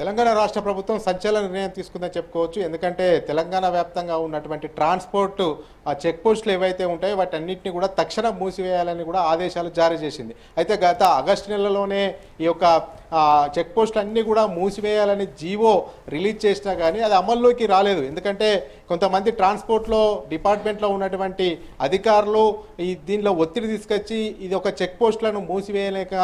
తెలంగాణ రాష్ట్ర ప్రభుత్వం సంచలన నిర్ణయం తీసుకుందని చెప్పుకోవచ్చు. ఎందుకంటే తెలంగాణ వ్యాప్తంగా ఉన్నటువంటి ట్రాన్స్పోర్ట్ చెక్ పోస్టులు ఏవైతే ఉంటాయో వాటన్నిటిని కూడా తక్షణం మూసివేయాలని కూడా ఆదేశాలు జారీ చేసింది. అయితే గత ఆగస్టు నెలలోనే ఈ యొక్క చెక్ పోస్టులు అన్నీ కూడా మూసివేయాలని జీవో రిలీజ్ చేసినా కానీ అది అమల్లోకి రాలేదు. ఎందుకంటే కొంతమంది ట్రాన్స్పోర్ట్లో డిపార్ట్మెంట్లో ఉన్నటువంటి అధికారులు దీనిలో ఒత్తిడి తీసుకొచ్చి ఇది ఒక చెక్ పోస్టులను మూసివేయలేక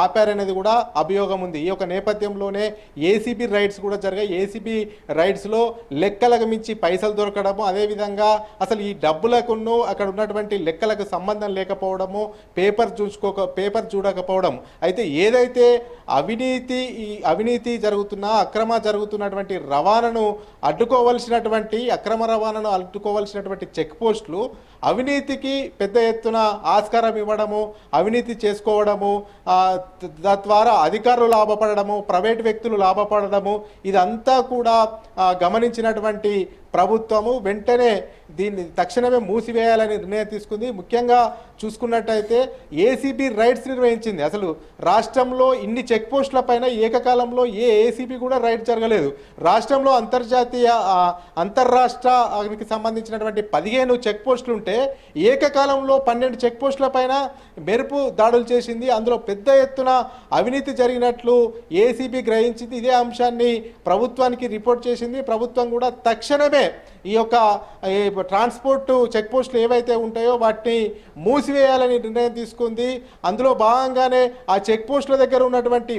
ఆపారనేది కూడా అభియోగం ఉంది. ఈ యొక్క నేపథ్యంలోనే ఏసీబీ రైడ్స్ కూడా జరిగాయి. ఏసీబీ రైడ్స్లో లెక్కలకు మించి పైసలు దొరకడము, అదేవిధంగా అసలు ఈ డబ్బులకును అక్కడ ఉన్నటువంటి లెక్కలకు సంబంధం లేకపోవడము, పేపర్ చూడకపోవడం. అయితే ఏదైతే అవినీతి జరుగుతున్నా అక్రమ జరుగుతున్నటువంటి రవాణాను అడ్డుకోవాల్సినటువంటి చెక్ పోస్టులు అవినీతికి పెద్ద ఎత్తున ఆస్కారం ఇవ్వడము, అవినీతి చేసుకోవడము, తద్వారా అధికారులు లాభపడము, ప్రైవేట్ వ్యక్తులు లాభపడము, ఇదంతా కూడా గమనించినటువంటి ప్రభుత్వము వెంటనే దీన్ని తక్షణమే మూసివేయాలని నిర్ణయం తీసుకుంది. ముఖ్యంగా చూసుకున్నట్టయితే ఏసీబీ రైడ్స్ నిర్వహించింది. అసలు రాష్ట్రంలో ఇన్ని చెక్ పోస్టుల పైన ఏకకాలంలో ఏ ఏసీబీ కూడా రైడ్ జరగలేదు. రాష్ట్రంలో అంతర్రాష్ట్రానికి సంబంధించినటువంటి 15 చెక్ పోస్టులు ఉంటే ఏకకాలంలో 12 చెక్ పోస్టుల పైన మెరుపు దాడులు చేసింది. అందులో పెద్ద ఎత్తున అవినీతి జరిగినట్లు ఏసీబీ గ్రహించింది. ఇదే అంశాన్ని ప్రభుత్వానికి రిపోర్ట్ చేసింది. ప్రభుత్వం కూడా తక్షణమే ఈ యొక్క ట్రాన్స్పోర్ట్ చెక్ పోస్టులు ఏవైతే ఉంటాయో వాటిని మూసివేయాలని నిర్ణయం తీసుకుంది. అందులో భాగంగానే ఆ చెక్ పోస్టుల దగ్గర ఉన్నటువంటి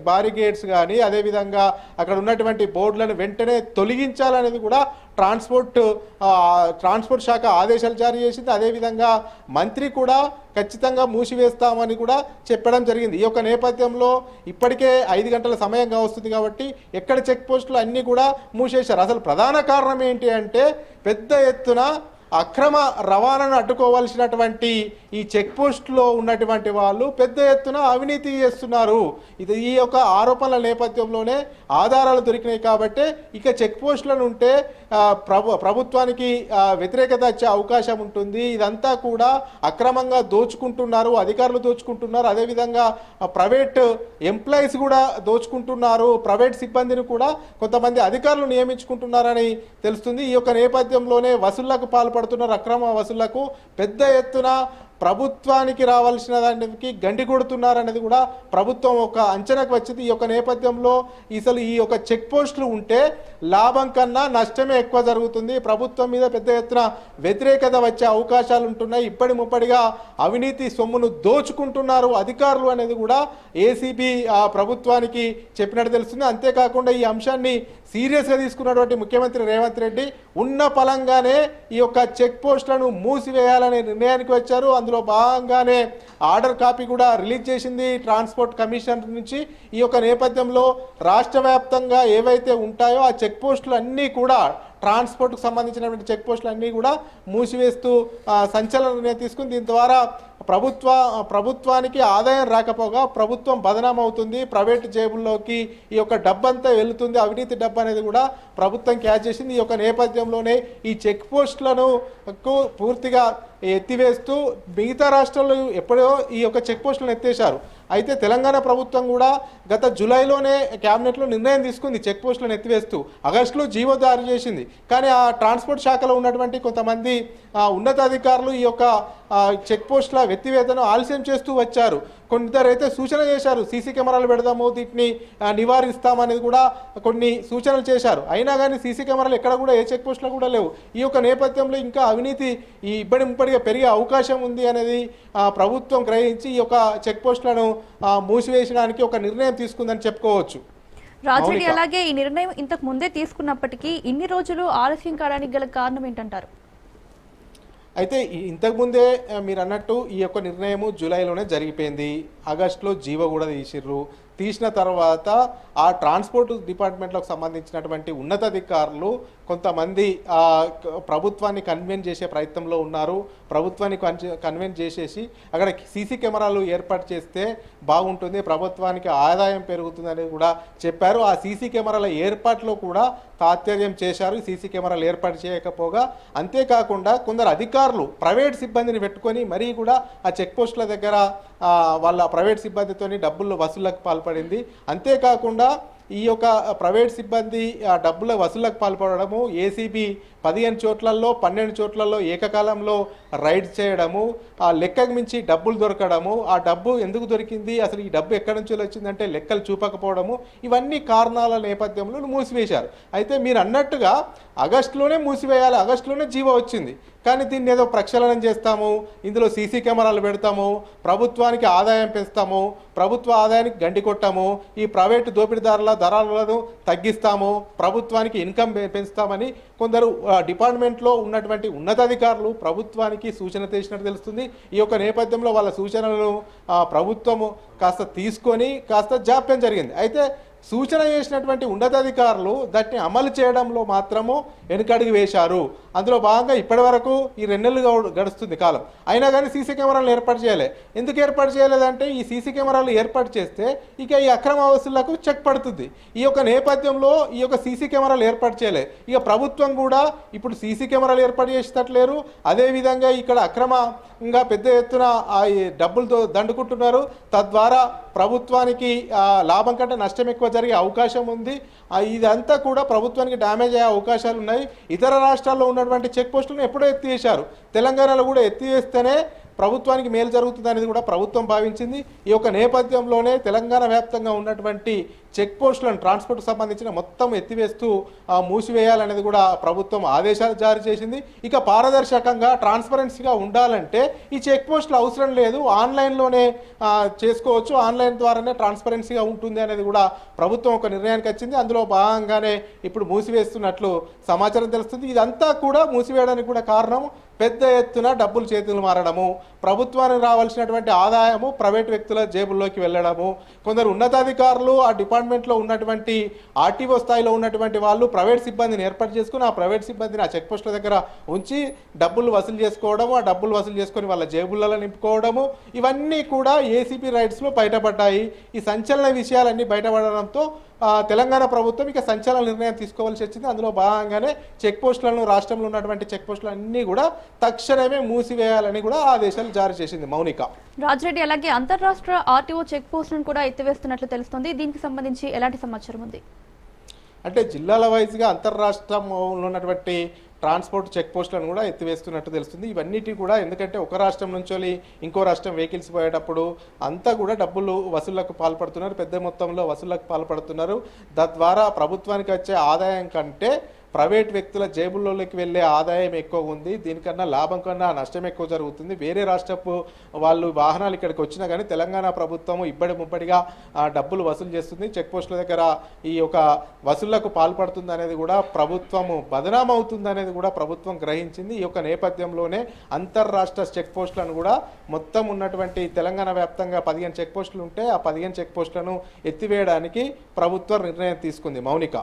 బారిగేడ్స్ కానీ అదేవిధంగా అక్కడ ఉన్నటువంటి బోర్డులను వెంటనే తొలగించాలనేది కూడా ట్రాన్స్పోర్ట్ శాఖ ఆదేశాలు జారీ చేసింది. అదేవిధంగా మంత్రి కూడా ఖచ్చితంగా మూసివేస్తామని కూడా చెప్పడం జరిగింది. ఈ యొక్క నేపథ్యంలో ఇప్పటికే 5 గంటల సమయంగా వస్తుంది కాబట్టి ఎక్కడ చెక్ పోస్టులు అన్నీ కూడా మూసేశారు. అసలు ప్రధాన కారణం ఏంటి అంటే పెద్ద ఎత్తున అక్రమ రవాణాను అడ్డుకోవాల్సినటువంటి ఈ చెక్ పోస్టులో ఉన్నటువంటి వాళ్ళు పెద్ద ఎత్తున అవినీతి చేస్తున్నారు. ఈ యొక్క ఆరోపణల నేపథ్యంలోనే ఆధారాలు దొరికినాయి కాబట్టి ఇక చెక్ పోస్టులను ఉంటే ప్రభుత్వానికి వ్యతిరేకత వచ్చే అవకాశం ఉంటుంది. ఇదంతా కూడా అక్రమంగా దోచుకుంటున్నారు, అధికారులు దోచుకుంటున్నారు, అదేవిధంగా ప్రైవేట్ ఎంప్లాయీస్ కూడా దోచుకుంటున్నారు, ప్రైవేట్ సిబ్బందిని కూడా కొంతమంది అధికారులు నియమించుకుంటున్నారని తెలుస్తుంది. ఈ యొక్క నేపథ్యంలోనే వసూళ్లకు పాల్పడుతున్నారు, అక్రమ వసూళ్లకు పెద్ద ఎత్తున ప్రభుత్వానికి రావాల్సిన దానికి గండి కొడుతున్నారనేది కూడా ప్రభుత్వం ఒక అంచనాకు వచ్చింది. ఈ యొక్క నేపథ్యంలో అసలు ఈ యొక్క చెక్ పోస్టులు ఉంటే లాభం కన్నా నష్టమే ఎక్కువ జరుగుతుంది. ప్రభుత్వం మీద పెద్ద ఎత్తున వ్యతిరేకత వచ్చే అవకాశాలు ఉంటున్నాయి. ముప్పటిగా అవినీతి సొమ్మును దోచుకుంటున్నారు అధికారులు అనేది కూడా ఏసీబీ ప్రభుత్వానికి చెప్పినట్టు తెలుస్తుంది. అంతేకాకుండా ఈ అంశాన్ని సీరియస్గా తీసుకున్నటువంటి ముఖ్యమంత్రి రేవంత్ రెడ్డి ఉన్న పలంగానే ఈ యొక్క చెక్ పోస్టులను మూసివేయాలనే నిర్ణయానికి వచ్చారు. అందులో భాగంగానే ఆర్డర్ కాపీ కూడా రిలీజ్ చేసింది ట్రాన్స్పోర్ట్ కమిషన్ నుంచి. ఈ యొక్క నేపథ్యంలో రాష్ట్ర వ్యాప్తంగా ఏవైతే ఉంటాయో ఆ చెక్ పోస్టులు అన్నీ కూడా ట్రాన్స్పోర్ట్కు సంబంధించినటువంటి చెక్ పోస్టులు అన్నీ కూడా మూసివేస్తూ సంచలన నిర్ణయం తీసుకుని దీని ద్వారా ప్రభుత్వానికి ఆదాయం రాకపోగా ప్రభుత్వం బదనాం అవుతుంది, ప్రైవేట్ జేబుల్లోకి ఈ యొక్క డబ్బంతా వెళుతుంది, అవినీతి డబ్బు అనేది కూడా ప్రభుత్వం క్యాచ్ చేసింది. ఈ యొక్క నేపథ్యంలోనే ఈ చెక్ పోస్టులను పూర్తిగా ఎత్తివేస్తూ మిగతా రాష్ట్రాల్లో ఎప్పుడో ఈ యొక్క చెక్ పోస్టులను ఎత్తేశారు. అయితే తెలంగాణ ప్రభుత్వం కూడా గత జూలైలోనే క్యాబినెట్లో నిర్ణయం తీసుకుంది చెక్ పోస్టులను ఎత్తివేస్తూ. ఆగస్టులో జీవో జారీ చేసింది. కానీ ఆ ట్రాన్స్పోర్ట్ శాఖలో ఉన్నటువంటి కొంతమంది ఉన్నతాధికారులు ఈ యొక్క చెక్ పోస్టుల ఎత్తివేతను ఆలస్యం చేస్తూ వచ్చారు. కొందరైతే సూచన చేశారు, సీసీ కెమెరాలు పెడదాము, వీటిని నివారిస్తామనేది కూడా కొన్ని సూచనలు చేశారు. అయినా కానీ సీసీ కెమెరాలు ఎక్కడ కూడా ఏ చెక్ పోస్టులో కూడా లేవు. ఈ యొక్క నేపథ్యంలో ఇంకా అవినీతి ముప్పటిగా పెరిగే అవకాశం ఉంది అనేది ప్రభుత్వం గ్రహించి ఈ యొక్క చెక్ పోస్టులను మూసివేయడానికి ఒక నిర్ణయం తీసుకుందని చెప్పుకోవచ్చు. రాజరెడ్డి, అలాగే ఈ నిర్ణయం ఇంతకు ముందే తీసుకున్నప్పటికీ ఇన్ని రోజులు ఆలస్యం కావడానికి గల కారణం ఏంటంటారు? అయితే ఇంతకుముందే మీరు అన్నట్టు ఈ యొక్క నిర్ణయము జూలైలోనే జరిగిపోయింది. ఆగస్టులో జీవో కూడా తీసిన తర్వాత ఆ ట్రాన్స్పోర్ట్ డిపార్ట్మెంట్లకు సంబంధించినటువంటి ఉన్నతాధికారులు కొంతమంది ప్రభుత్వాన్ని కన్విన్స్ చేసే ప్రయత్నంలో ఉన్నారు. ప్రభుత్వాన్ని కన్విన్స్ చేసేసి అక్కడ సీసీ కెమెరాలు ఏర్పాటు చేస్తే బాగుంటుంది, ప్రభుత్వానికి ఆదాయం పెరుగుతుంది అనేది కూడా చెప్పారు. ఆ సీసీ కెమెరాల ఏర్పాటులో కూడా తాత్పర్యం చేశారు. సీసీ కెమెరాలు ఏర్పాటు చేయకపోగా అంతేకాకుండా కొందరు అధికారులు ప్రైవేట్ సిబ్బందిని పెట్టుకొని మరీ కూడా ఆ చెక్ పోస్టుల దగ్గర వాళ్ళ ప్రైవేట్ సిబ్బందితోని డబ్బులు వసూళ్లకు పాల్పడింది. అంతేకాకుండా ఈ యొక్క ప్రైవేట్ సిబ్బంది ఆ డబ్బుల వసూళ్లకు పాల్పడము, ఏసీబీ 15 చోట్లలో 12 చోట్లలో ఏకకాలంలో రైడ్స్ చేయడము, ఆ లెక్కకు మించి డబ్బులు దొరకడము, ఆ డబ్బు ఎందుకు దొరికింది, అసలు ఈ డబ్బు ఎక్కడి నుంచి వచ్చిందంటే లెక్కలు చూపకపోవడము, ఇవన్నీ కారణాల నేపథ్యంలో మూసివేశారు. అయితే మీరు అన్నట్టుగా ఆగస్టులోనే మూసివేయాలి, ఆగస్టులోనే జీవో వచ్చింది. కానీ దీన్ని ఏదో ప్రక్షాళనం చేస్తాము, ఇందులో సీసీ కెమెరాలు పెడతాము, ప్రభుత్వానికి ఆదాయం పెంచుతాము, ప్రభుత్వ ఆదాయానికి గండి కొట్టాము, ఈ ప్రైవేటు దోపిడీదారుల ధరలను తగ్గిస్తాము, ప్రభుత్వానికి ఇన్కమ్ పెంచుతామని కొందరు డిపార్ట్మెంట్లో ఉన్నటువంటి ఉన్నతాధికారులు ప్రభుత్వానికి సూచన చేసినట్టు తెలుస్తుంది. ఈ యొక్క నేపథ్యంలో వాళ్ళ సూచనలను ప్రభుత్వము కాస్త తీసుకొని కాస్త జాప్యం జరిగింది. అయితే సూచన చేసినటువంటి ఉన్నతాధికారులు దాన్ని అమలు చేయడంలో మాత్రము వెనుకడుగు వేశారు. అందులో భాగంగా ఇప్పటి వరకు ఈ 2 నెలలు గడుస్తుంది కాలం, అయినా కానీ సీసీ కెమెరాలు ఏర్పాటు చేయలే. ఎందుకు ఏర్పాటు చేయలేదంటే ఈ సీసీ కెమెరాలు ఏర్పాటు చేస్తే ఇక ఈ అక్రమ వసూళ్లకు చెక్ పడుతుంది. ఈ యొక్క నేపథ్యంలో ఈ యొక్క సీసీ కెమెరాలు ఏర్పాటు చేయలే. ఇక ప్రభుత్వం కూడా ఇప్పుడు సీసీ కెమెరాలు ఏర్పాటు చేసేటట్లేరు. అదేవిధంగా ఇక్కడ అక్రమంగా పెద్ద ఎత్తున డబ్బులతో దండుకుంటున్నారు. తద్వారా ప్రభుత్వానికి లాభం కంటే నష్టం ఎక్కువ జరిగే అవకాశం ఉంది. ఇదంతా కూడా ప్రభుత్వానికి డ్యామేజ్ అయ్యే అవకాశాలు ఉన్నాయి. ఇతర రాష్ట్రాల్లో ఉన్నటువంటి చెక్ పోస్టులను ఎప్పుడో ఎత్తివేశారు, తెలంగాణలో కూడా ఎత్తివేస్తేనే ప్రభుత్వానికి మేలు జరుగుతుంది అనేది కూడా ప్రభుత్వం భావించింది. ఈ యొక్క నేపథ్యంలోనే తెలంగాణ వ్యాప్తంగా ఉన్నటువంటి చెక్ పోస్టులను ట్రాన్స్పోర్ట్కి సంబంధించిన మొత్తం ఎత్తివేస్తూ మూసివేయాలనేది కూడా ప్రభుత్వం ఆదేశాలు జారీ చేసింది. ఇక పారదర్శకంగా ట్రాన్స్పరెన్సీగా ఉండాలంటే ఈ చెక్ పోస్టులు అవసరం లేదు, ఆన్లైన్లోనే చేసుకోవచ్చు, ఆన్లైన్ ద్వారానే ట్రాన్స్పరెన్సీగా ఉంటుంది అనేది కూడా ప్రభుత్వం ఒక నిర్ణయానికి వచ్చింది. అందులో భాగంగానే ఇప్పుడు మూసివేస్తున్నట్లు సమాచారం తెలుస్తుంది. ఇదంతా కూడా మూసివేయడానికి కూడా కారణం పెద్ద ఎత్తున డబ్బులు చేతులు మారడము, ప్రభుత్వానికి రావాల్సినటువంటి ఆదాయము ప్రైవేట్ వ్యక్తుల జేబుల్లోకి వెళ్ళడము, కొందరు ఉన్నతాధికారులు ఆ డిపార్ట్మెంట్లో ఉన్నటువంటి ఆర్టీఓ స్థాయిలో ఉన్నటువంటి వాళ్ళు ప్రైవేట్ సిబ్బందిని ఏర్పాటు చేసుకుని ఆ ప్రైవేట్ సిబ్బందిని ఆ చెక్ పోస్టుల దగ్గర ఉంచి డబ్బులు వసూలు చేసుకోవడము, ఆ డబ్బులు వసూలు చేసుకొని వాళ్ళ జేబులలో నింపుకోవడము, ఇవన్నీ కూడా ఏసీబీ రైడ్స్లో బయటపడ్డాయి. ఈ సంచలన విషయాలన్నీ బయటపడడంతో తెలంగాణ ప్రభుత్వం ఇక సంచలన నిర్ణయం తీసుకోవాల్సి వచ్చింది. అందులో భాగంగానే చెక్ పోస్టులను, రాష్ట్రంలో ఉన్నటువంటి చెక్ పోస్టులు అన్నీ కూడా తక్షణమే మూసివేయాలని కూడా ఆదేశాలు జారీ చేసింది. మౌనిక, రాజిరెడ్డి, అలాగే అంతర్రాష్ట్ర ఆర్టీఓ చెక్ పోస్టులను కూడా ఎత్తివేస్తున్నట్లు తెలుస్తుంది. దీనికి సంబంధించి ఎలాంటి సమాచారం ఉంది? అంటే జిల్లాల వైజ్గా అంతర్రాష్ట్రంలో ఉన్నటువంటి ట్రాన్స్పోర్ట్ చెక్ పోస్టులను కూడా ఎత్తివేస్తున్నట్టు తెలుస్తుంది. ఇవన్నిటి కూడా ఎందుకంటే ఒక రాష్ట్రం నుంచి ఇంకో రాష్ట్రం వెహికల్స్ పోయేటప్పుడు అంతా కూడా డబ్బులు వసూళ్లకు పాల్పడుతున్నారు, పెద్ద మొత్తంలో వసూళ్లకు పాల్పడుతున్నారు. తద్వారా ప్రభుత్వానికి వచ్చే ఆదాయం కంటే ప్రైవేట్ వ్యక్తుల జేబుల్లోకి వెళ్ళే ఆదాయం ఎక్కువ ఉంది. దీనికన్నా లాభం కన్నా నష్టం ఎక్కువ జరుగుతుంది. వేరే రాష్ట్రపు వాళ్ళు వాహనాలు ఇక్కడికి వచ్చినా కానీ తెలంగాణ ప్రభుత్వం ఇబ్బడి ముబ్బడిగా డబ్బులు వసూలు చేస్తుంది, చెక్ పోస్టుల దగ్గర ఈ యొక్క వసూళ్లకు పాల్పడుతుంది అనేది కూడా ప్రభుత్వము బదనాం అవుతుంది అనేది కూడా ప్రభుత్వం గ్రహించింది. ఈ యొక్క నేపథ్యంలోనే అంతర్రాష్ట్ర చెక్ పోస్టులను కూడా మొత్తం ఉన్నటువంటి తెలంగాణ వ్యాప్తంగా 15 చెక్ పోస్టులు ఉంటే ఆ 15 చెక్ పోస్టులను ఎత్తివేయడానికి ప్రభుత్వం నిర్ణయం తీసుకుంది. మౌనిక.